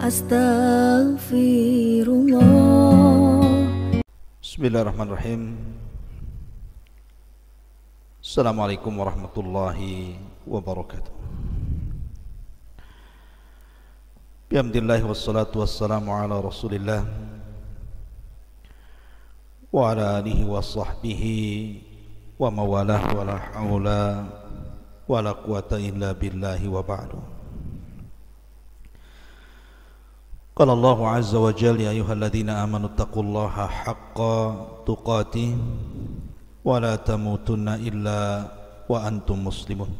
Astaghfirullah. Bismillahirrahmanirrahim. Assalamualaikum warahmatullahi wabarakatuh. Bihamdillah wassalatu wassalamu ala rasulillah wa ala alihi wa sahbihi wa mawalah wa la hawla wa la quwata illa billahi wa ba'du. Qala Allahu azza wa jalla ya ayyuhalladzina amanu taqullaha haqqa tuqatih wa la tamutunna illa wa antum muslimun.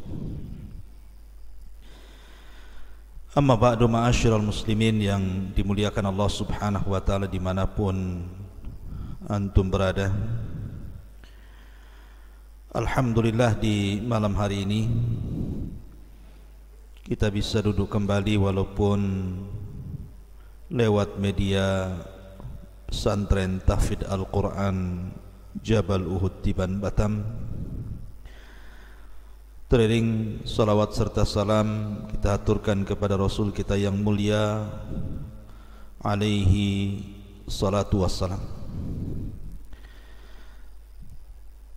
Amma ba'du, ma'asyiral muslimin yang dimuliakan Allah subhanahu wa ta'ala dimanapun antum berada. Alhamdulillah, di malam hari ini kita bisa duduk kembali walaupun lewat media pesantren Tahfidz Al-Quran Jabal Uhud Tiban Batam. Teriring salawat serta salam kita aturkan kepada Rasul kita yang mulia alaihi salatu wassalam.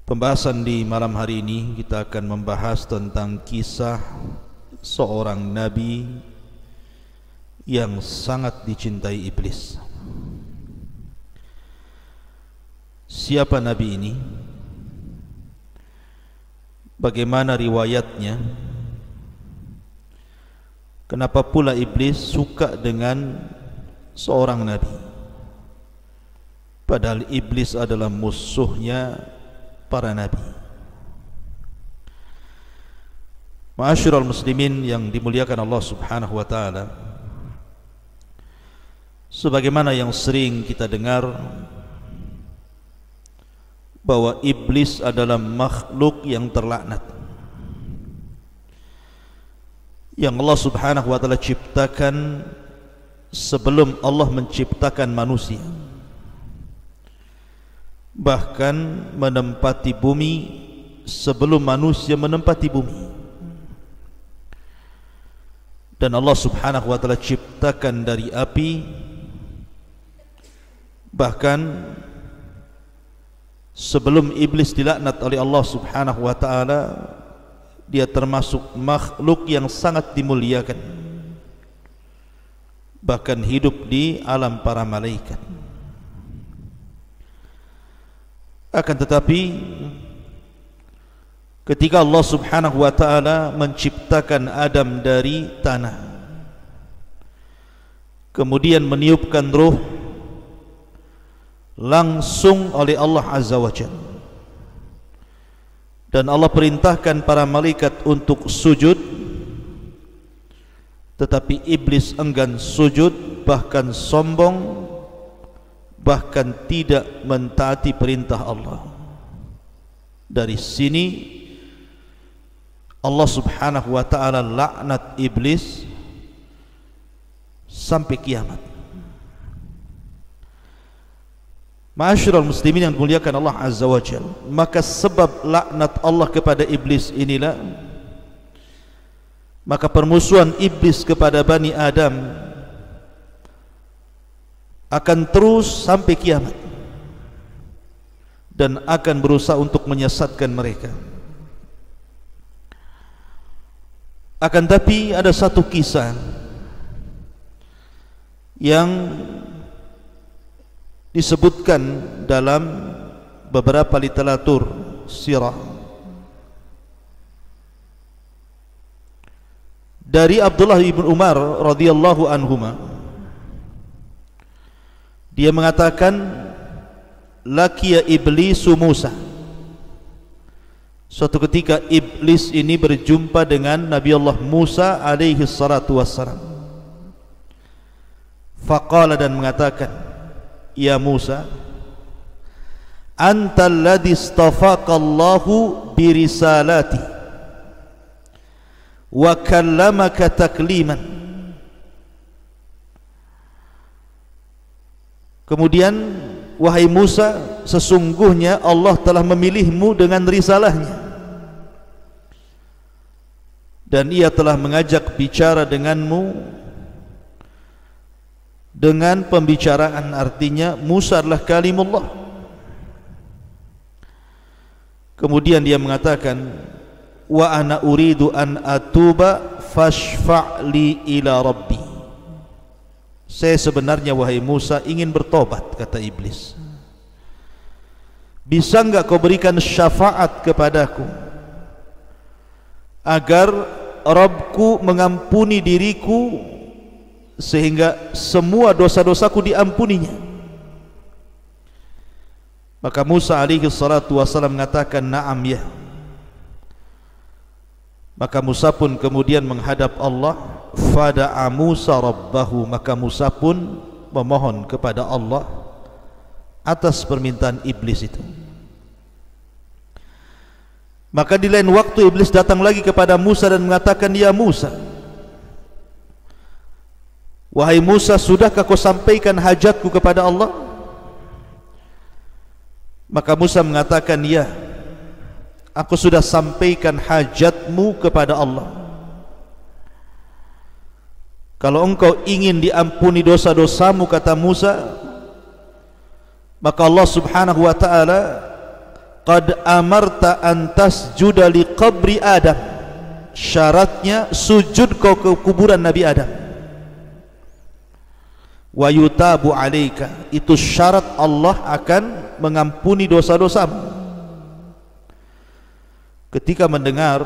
Pembahasan di malam hari ini kita akan membahas tentang kisah seorang nabi yang sangat dicintai iblis. Siapa nabi ini? Bagaimana riwayatnya? Kenapa pula iblis suka dengan seorang nabi? Padahal iblis adalah musuhnya para nabi. Ma'asyiral muslimin yang dimuliakan Allah subhanahu wa ta'ala, sebagaimana yang sering kita dengar bahwa iblis adalah makhluk yang terlaknat yang Allah subhanahu wa ta'ala ciptakan sebelum Allah menciptakan manusia, bahkan menempati bumi sebelum manusia menempati bumi. Dan Allah subhanahu wa ta'ala ciptakan dari api, bahkan sebelum iblis dilaknat oleh Allah subhanahu wa ta'ala, dia termasuk makhluk yang sangat dimuliakan, bahkan hidup di alam para malaikat. Akan tetapi ketika Allah subhanahu wa ta'ala menciptakan Adam dari tanah, kemudian meniupkan ruh langsung oleh Allah azza wa jalla, dan Allah perintahkan para malaikat untuk sujud, tetapi iblis enggan sujud, bahkan sombong, bahkan tidak mentaati perintah Allah. Dari sini Allah subhanahu wa ta'ala laknat iblis sampai kiamat. Ma'asyiral muslimin yang dimuliakan Allah azza wa jalla, maka sebab laknat Allah kepada iblis inilah, maka permusuhan iblis kepada Bani Adam akan terus sampai kiamat dan akan berusaha untuk menyesatkan mereka. Akan tapi ada satu kisah yang disebutkan dalam beberapa literatur sirah dari Abdullah bin Umar radhiyallahu anhuma. Dia mengatakan, laqiya iblisu Musa. Suatu ketika iblis ini berjumpa dengan Nabi Allah Musa alaihi salatu wassalam. Faqala, dan mengatakan, ya Musa, antal ladzi istafaqallahu birisalati wa kallamaka takliman. Kemudian, wahai Musa, sesungguhnya Allah telah memilihmu dengan risalahnya, dan ia telah mengajak bicara denganmu dengan pembicaraan, artinya Musa adalah kalimullah. Kemudian dia mengatakan, wa ana uridu an atuba fashfa'li ila rabbi. Saya sebenarnya wahai Musa ingin bertobat, kata iblis. Bisa enggak kau berikan syafaat kepadaku agar Rabbku mengampuni diriku sehingga semua dosa-dosaku diampuninya. Maka Musa alaihi salatu wasallam mengatakan, na'am ya. Maka Musa pun kemudian menghadap Allah. Fada'a Musa rabbahu, maka Musa pun memohon kepada Allah atas permintaan iblis itu. Maka di lain waktu iblis datang lagi kepada Musa dan mengatakan, ya Musa, wahai Musa, sudahkah kau sampaikan hajatku kepada Allah? Maka Musa mengatakan, ya, aku sudah sampaikan hajatmu kepada Allah. Kalau engkau ingin diampuni dosa-dosamu, kata Musa, maka Allah subhanahu wa ta'ala qad amarta an tasjuda li qabri Adam. Syaratnya sujud kau ke kuburan Nabi Adam. Wa yutabu alaika, itu syarat Allah akan mengampuni dosa-dosamu. Ketika mendengar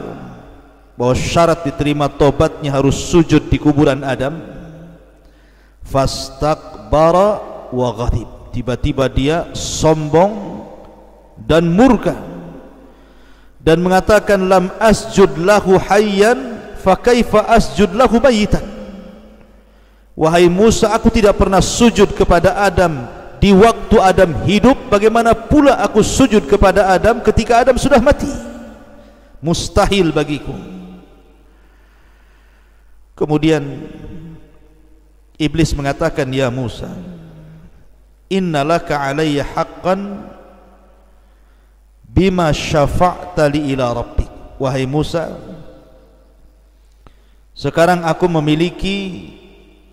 bahwa syarat diterima tobatnya harus sujud di kuburan Adam, fastakbara wa ghadib, tiba-tiba dia sombong dan murka dan mengatakan, lam asjud lahu hayyan fa kaifa asjud lahu mayitan. Wahai Musa, aku tidak pernah sujud kepada Adam di waktu Adam hidup, bagaimana pula aku sujud kepada Adam ketika Adam sudah mati? Mustahil bagiku. Kemudian iblis mengatakan, ya Musa, innalaka alayya haqqan bima syafa'ta li ila rabbik. Wahai Musa, sekarang aku memiliki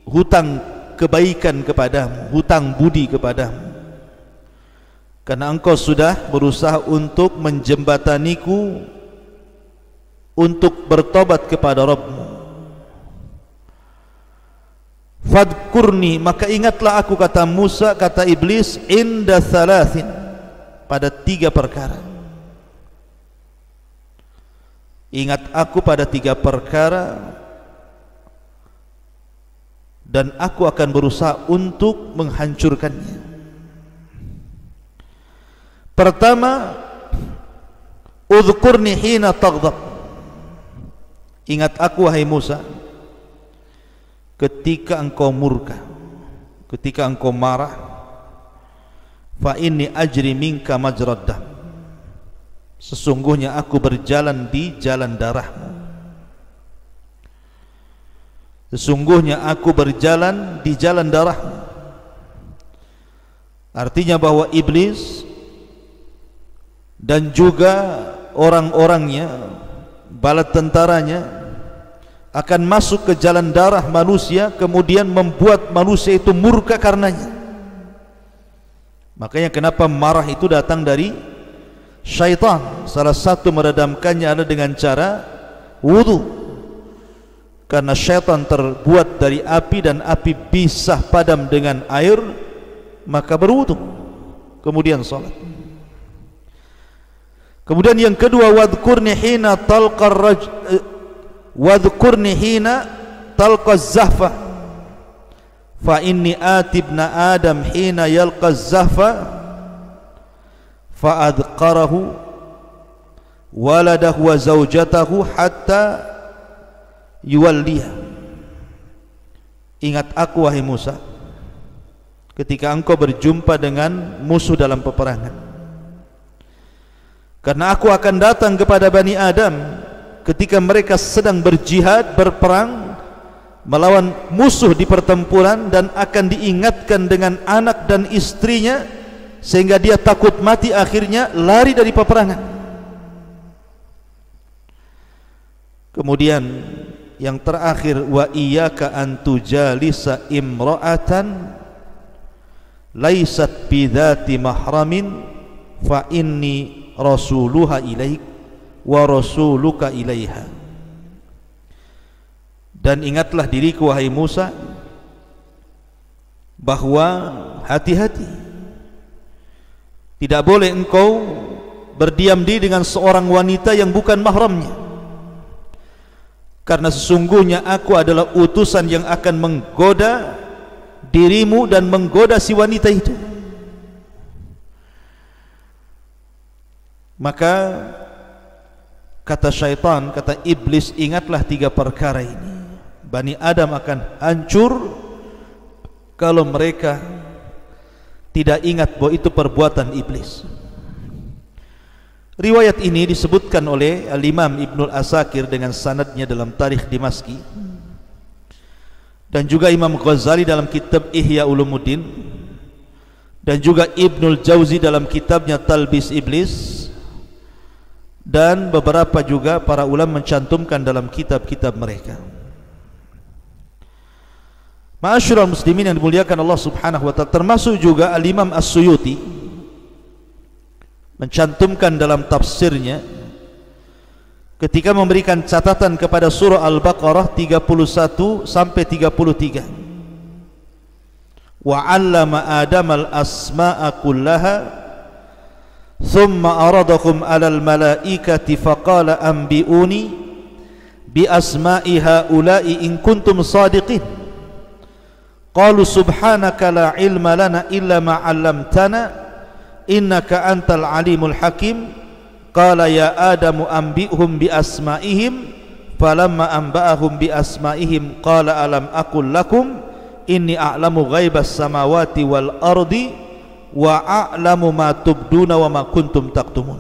hutang kebaikan kepadamu, hutang budi kepadamu, karena engkau sudah berusaha untuk menjembataniku untuk bertobat kepada Rabbmu. Fadkurni, maka ingatlah aku, kata Musa, kata iblis, inda thalathin, pada 3 perkara. Ingat aku pada 3 perkara, dan aku akan berusaha untuk menghancurkannya. Pertama, udhkurni hina taghdab. Ingat aku wahai Musa ketika engkau murka, ketika engkau marah. Fa inni ajri minka majrad dam, sesungguhnya aku berjalan di jalan darahmu. Sesungguhnya aku berjalan di jalan darahmu. Artinya bahwa iblis dan juga orang-orangnya, bala tentaranya, akan masuk ke jalan darah manusia, kemudian membuat manusia itu murka karenanya. Makanya kenapa marah itu datang dari syaitan. Salah satu meredamkannya adalah dengan cara wudu, karena syaitan terbuat dari api dan api bisa padam dengan air, maka berwudu kemudian salat. Kemudian yang kedua, wadhkurni hina talqar wadhkurni hina talqaz zahfa fa inni atibna adam hina yalqaz zahfa fa adqarahu waladahu wa zawjatahu hatta yuwalliha. Ingat aku wahai Musa ketika engkau berjumpa dengan musuh dalam peperangan, karena aku akan datang kepada Bani Adam ketika mereka sedang berjihad, berperang melawan musuh di pertempuran, dan akan diingatkan dengan anak dan istrinya sehingga dia takut mati, akhirnya lari dari peperangan. Kemudian yang terakhir, wa iyyaka an tujalisa imra'atan laysat bidzati mahramin fa inni rasuluha ilaik wa rasuluka ilaiha. Dan ingatlah diriku wahai Musa bahwa hati-hati, tidak boleh engkau berdiam diri dengan seorang wanita yang bukan mahramnya, karena sesungguhnya aku adalah utusan yang akan menggoda dirimu dan menggoda si wanita itu. Maka kata syaitan, kata iblis, ingatlah 3 perkara ini. Bani Adam akan hancur kalau mereka tidak ingat bahwa itu perbuatan iblis. Riwayat ini disebutkan oleh Al-Imam Ibnul Asakir dengan sanadnya dalam Tarikh Dimaski, dan juga Imam Ghazali dalam kitab Ihya Ulumuddin, dan juga Ibnul Jauzi dalam kitabnya Talbis Iblis, dan beberapa juga para ulama mencantumkan dalam kitab-kitab mereka. Ma'asyiral muslimin yang dimuliakan Allah Subhanahu wa taala, termasuk juga Al-Imam As-Suyuti mencantumkan dalam tafsirnya ketika memberikan catatan kepada surah Al-Baqarah 31 sampai 33. Wa 'allama Adama al-asma'a kullaha thumma aradahum 'alal malaikati faqala anbi'uni bi asma'i haula'i in kuntum shadiqin. Qalu subhanaka la ilma lana illa ma 'allamtana innaka antal alimul hakim. Qala ya Adamu anbi'hum bi asma'ihim falamma anba'ahum bi asma'ihim qala alam aqul lakum inni a'lamu ghaibas samawati wal ardi wa a'lamu ma tubduna wa ma kuntum taktumun.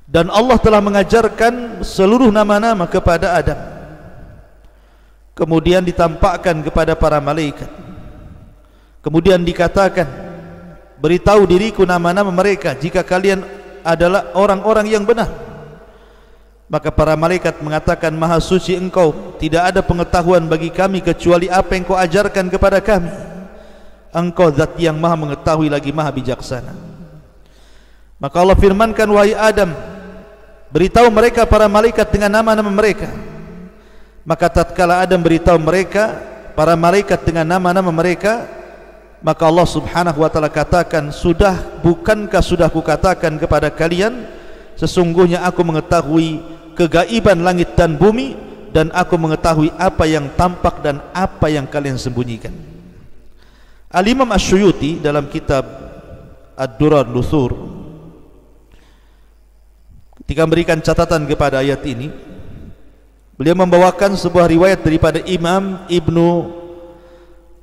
Dan Allah telah mengajarkan seluruh nama-nama kepada Adam, kemudian ditampakkan kepada para malaikat, kemudian dikatakan, beritahu diriku nama-nama mereka jika kalian adalah orang-orang yang benar. Maka para malaikat mengatakan, maha suci engkau, tidak ada pengetahuan bagi kami kecuali apa yang kau ajarkan kepada kami. Engkau zat yang maha mengetahui lagi maha bijaksana. Maka Allah firmankan, wahai Adam, beritahu mereka para malaikat dengan nama-nama mereka. Maka tatkala Adam beritahu mereka para malaikat dengan nama-nama mereka, maka Allah Subhanahu wa taala katakan, bukankah sudah kukatakan kepada kalian, sesungguhnya aku mengetahui kegaiban langit dan bumi, dan aku mengetahui apa yang tampak dan apa yang kalian sembunyikan. Al-Imam Asy-Syuyuti dalam kitab Ad-Durar Nuthur ketika memberikan catatan kepada ayat ini, beliau membawakan sebuah riwayat daripada Imam Ibnu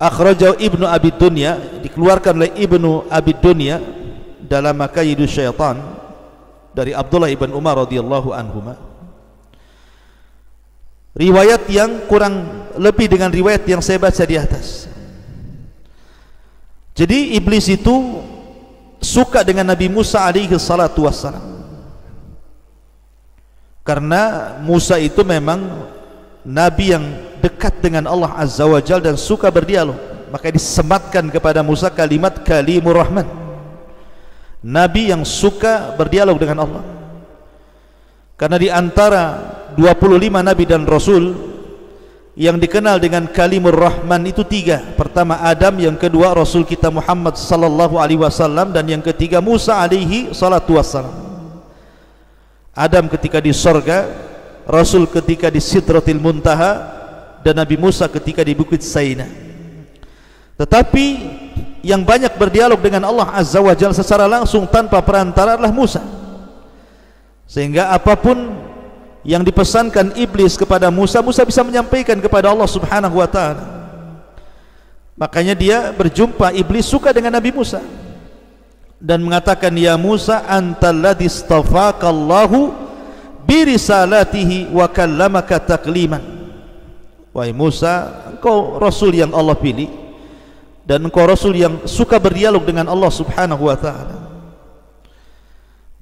Akhrajah Ibnu Abi Dunya, dikeluarkan oleh Ibnu Abi Dunya dalam Makayidus Syaitan dari Abdullah ibn Umar radhiyallahu anhuma. Riwayat yang kurang lebih dengan riwayat yang saya baca di atas. Jadi iblis itu suka dengan Nabi Musa alaihi salatu wassalam, karena Musa itu memang nabi yang dekat dengan Allah Azza wa Jalla dan suka berdialog. Maka disematkan kepada Musa kalimat Kalimur Rahman, nabi yang suka berdialog dengan Allah. Karena di antara 25 nabi dan rasul yang dikenal dengan Kalimur Rahman itu 3. Pertama Adam, yang kedua Rasul kita Muhammad sallallahu alaihi wasallam, dan yang ketiga Musa alaihi salatu wassalam. Adam ketika di sorga, Rasul ketika di Sidratil Muntaha, dan Nabi Musa ketika di Bukit Saina. Tetapi yang banyak berdialog dengan Allah Azza wa Jalla secara langsung tanpa perantara adalah Musa. Sehingga apapun yang dipesankan iblis kepada Musa, Musa bisa menyampaikan kepada Allah Subhanahu wa taala. Makanya dia berjumpa, iblis suka dengan Nabi Musa dan mengatakan, ya Musa antal ladzi istafaqallahu birisalatihi wa kallamaka takliman. Wahai Musa, engkau rasul yang Allah pilih dan engkau rasul yang suka berdialog dengan Allah Subhanahu wa taala.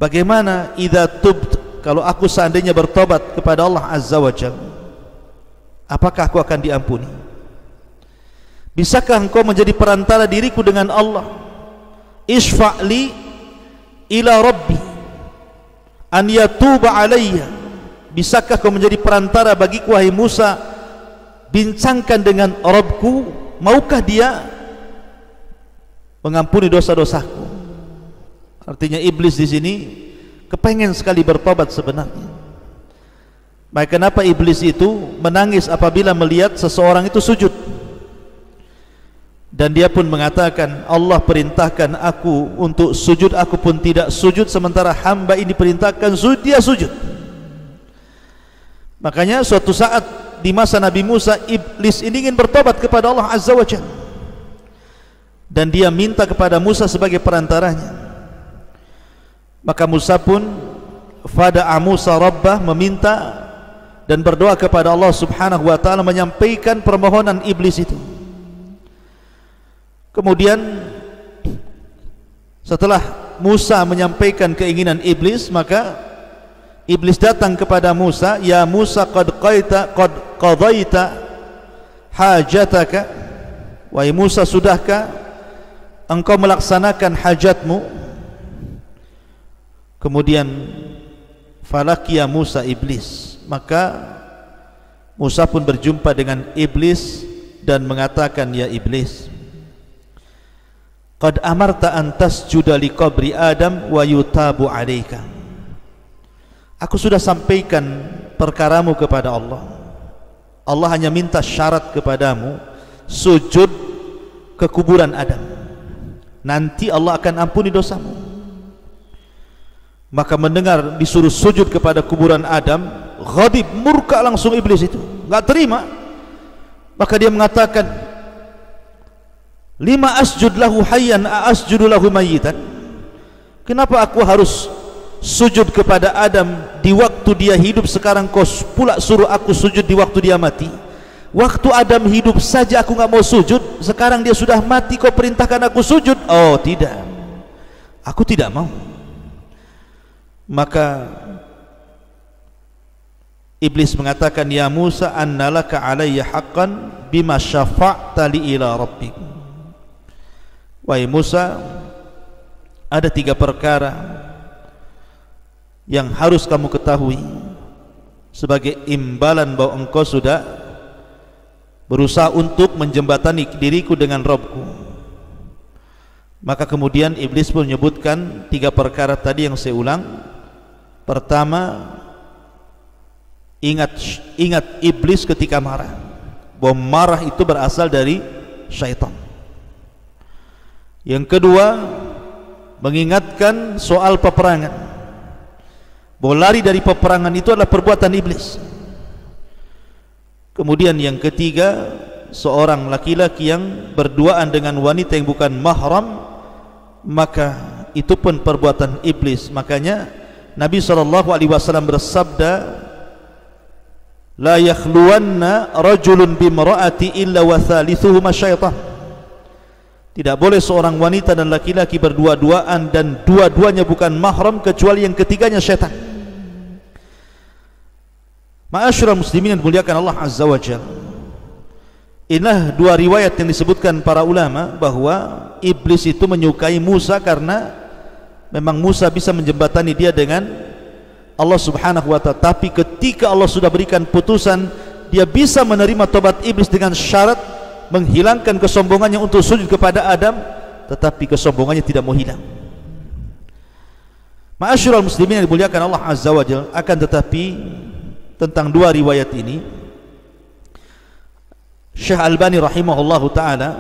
Bagaimana idza tubt, kalau aku seandainya bertobat kepada Allah Azza wa Jalla, apakah aku akan diampuni? Bisakah engkau menjadi perantara diriku dengan Allah? Isfa'li ila rabbi an yatuba alayya. Bisakah kau menjadi perantara bagiku wahai Musa? Bincangkan dengan Rabbku, maukah dia mengampuni dosa-dosaku? Artinya iblis di sini kepengen sekali bertobat sebenarnya. Maka kenapa iblis itu menangis apabila melihat seseorang itu sujud? Dan dia pun mengatakan, Allah perintahkan aku untuk sujud, aku pun tidak sujud, sementara hamba ini perintahkan sujud, dia sujud. Makanya suatu saat di masa Nabi Musa, iblis ini ingin bertobat kepada Allah Azza wa Jalla, dan dia minta kepada Musa sebagai perantaranya. Maka Musa pun fada'a Musa rabbah, meminta dan berdoa kepada Allah Subhanahu wa taala, menyampaikan permohonan iblis itu. Kemudian setelah Musa menyampaikan keinginan iblis, maka iblis datang kepada Musa, ya Musa, qad qadaita hajataka, wahai Musa, sudahkah engkau melaksanakan hajatmu? Kemudian falakiya Musa iblis, maka Musa pun berjumpa dengan iblis dan mengatakan, ya iblis, qad amarta an tasjuda li qabri Adam wa yutabu alaika. Aku sudah sampaikan perkaramu kepada Allah. Allah hanya minta syarat kepadamu, sujud ke kuburan Adam, nanti Allah akan ampuni dosamu. Maka mendengar disuruh sujud kepada kuburan Adam, ghadib, murka langsung iblis itu, enggak terima. Maka dia mengatakan, lima asjud lahu hayyan asjudu lahu mayyitan. Kenapa aku harus sujud kepada Adam di waktu dia hidup, sekarang kau pula suruh aku sujud di waktu dia mati? Waktu Adam hidup saja aku enggak mau sujud, sekarang dia sudah mati kau perintahkan aku sujud? Oh tidak, aku tidak mau. Maka iblis mengatakan, ya Musa, annalaka alayya haqqan bima syafa'ta li ila rabbik. Wahai Musa, ada 3 perkara yang harus kamu ketahui sebagai imbalan bahwa engkau sudah berusaha untuk menjembatani diriku dengan Rabbku. Maka kemudian iblis pun menyebutkan 3 perkara tadi yang saya ulang. Pertama, ingat iblis ketika marah, bahwa marah itu berasal dari syaitan. Yang kedua, mengingatkan soal peperangan, bahwa lari dari peperangan itu adalah perbuatan iblis. Kemudian yang ketiga, seorang laki-laki yang berduaan dengan wanita yang bukan mahram, maka itu pun perbuatan iblis. Makanya Nabi SAW bersabda, la yakhluwanna rajulun bimra'ati illa wa thalithuhuma syaitan. Tidak boleh seorang wanita dan laki-laki berdua-duaan dan dua-duanya bukan mahram kecuali yang ketiganya syaitan. Ma'asyiral muslimin yang dimuliakan Allah Azza wa Jalla, inilah 2 riwayat yang disebutkan para ulama bahwa iblis itu menyukai Musa karena memang Musa bisa menjembatani dia dengan Allah Subhanahu wa ta'ala. Tapi ketika Allah sudah berikan putusan, dia bisa menerima tobat iblis dengan syarat menghilangkan kesombongannya untuk sujud kepada Adam, tetapi kesombongannya tidak mau hilang. Ma'asyiral muslimin yang dimuliakan Allah Azza wa Jalla, akan tetapi tentang 2 riwayat ini, Syekh Albani rahimahullahu ta'ala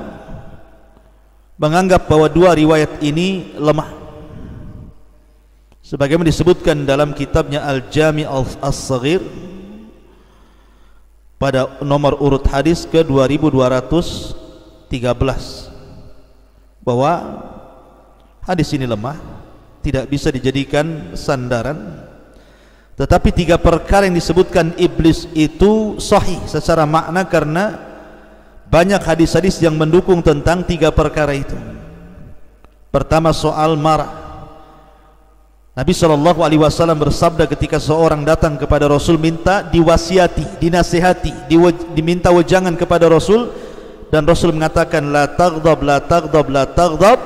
menganggap bahwa 2 riwayat ini lemah, sebagaimana disebutkan dalam kitabnya Al-Jami' As-Saghir pada nomor urut hadis ke 2213, bahwa hadis ini lemah, tidak bisa dijadikan sandaran. Tetapi 3 perkara yang disebutkan iblis itu sahih secara makna, karena banyak hadis-hadis yang mendukung tentang 3 perkara itu. Pertama, soal marah. Nabi SAW bersabda ketika seorang datang kepada Rasul minta diwasiati, dinasihati, diminta wejangan kepada Rasul, dan Rasul mengatakan la taghdab, la taghdab, la taghdab,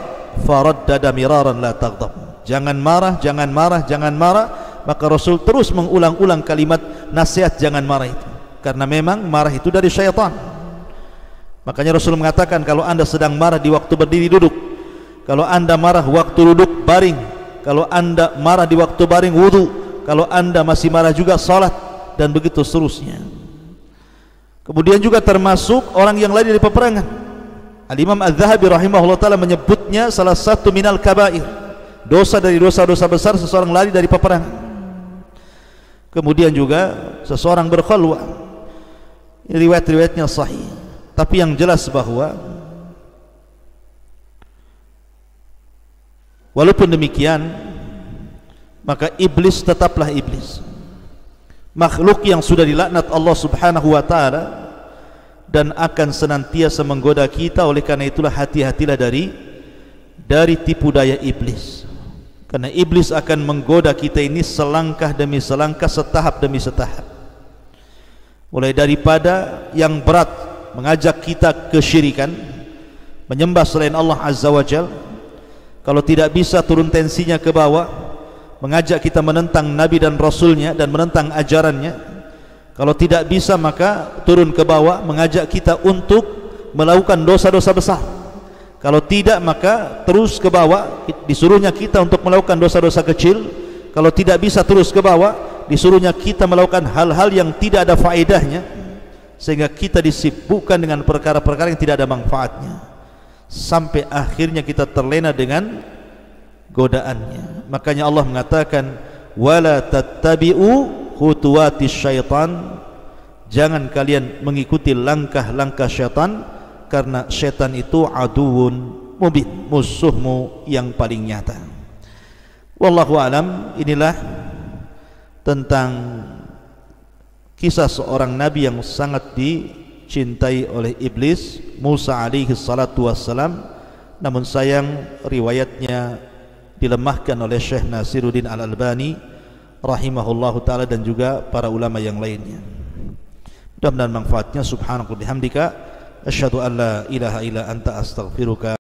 faraddada miraran la taghdab. Jangan marah, jangan marah, jangan marah. Maka Rasul terus mengulang-ulang kalimat nasihat jangan marah itu, karena memang marah itu dari syaitan. Makanya Rasul mengatakan kalau anda sedang marah di waktu berdiri duduk, kalau anda marah waktu duduk baring, kalau anda marah di waktu baring wudu, kalau anda masih marah juga salat, dan begitu seterusnya. Kemudian juga termasuk orang yang lari dari peperangan. Al-Imam Az-Zahabi rahimahullah ta'ala menyebutnya salah satu minal kabair, dosa dari dosa-dosa besar seseorang lari dari peperangan. Kemudian juga seseorang berkhalwah, riwayat-riwayatnya sahih, tapi yang jelas bahwa walaupun demikian, maka iblis tetaplah iblis, makhluk yang sudah dilaknat Allah subhanahu wa ta'ala, dan akan senantiasa menggoda kita. Oleh karena itulah hati-hatilah dari tipu daya iblis, karena iblis akan menggoda kita ini selangkah demi selangkah, setahap demi setahap. Mulai daripada yang berat, mengajak kita kesyirikan, menyembah selain Allah azza wa jalla. Kalau tidak bisa, turun tensinya ke bawah, mengajak kita menentang Nabi dan Rasulnya dan menentang ajarannya. Kalau tidak bisa, maka turun ke bawah, mengajak kita untuk melakukan dosa-dosa besar. Kalau tidak, maka terus ke bawah, disuruhnya kita untuk melakukan dosa-dosa kecil. Kalau tidak bisa terus ke bawah, disuruhnya kita melakukan hal-hal yang tidak ada faedahnya, sehingga kita disibukkan dengan perkara-perkara yang tidak ada manfaatnya, sampai akhirnya kita terlena dengan godaannya. Makanya Allah mengatakan wala tattabi'u khutuwatis syaitan, jangan kalian mengikuti langkah-langkah syaitan, karena syaitan itu aduun mubin, musuhmu yang paling nyata. Wallahu alam. Inilah tentang kisah seorang nabi yang sangat dicintai oleh iblis, Musa alaihi salatu wassalam. Namun sayang riwayatnya dilemahkan oleh Syekh Nasiruddin Al-Albani rahimahullahu ta'ala dan juga para ulama yang lainnya. Mudah-mudahan manfaatnya. Subhanaka bihamdika asyhadu an la ilaha illa anta astaghfiruka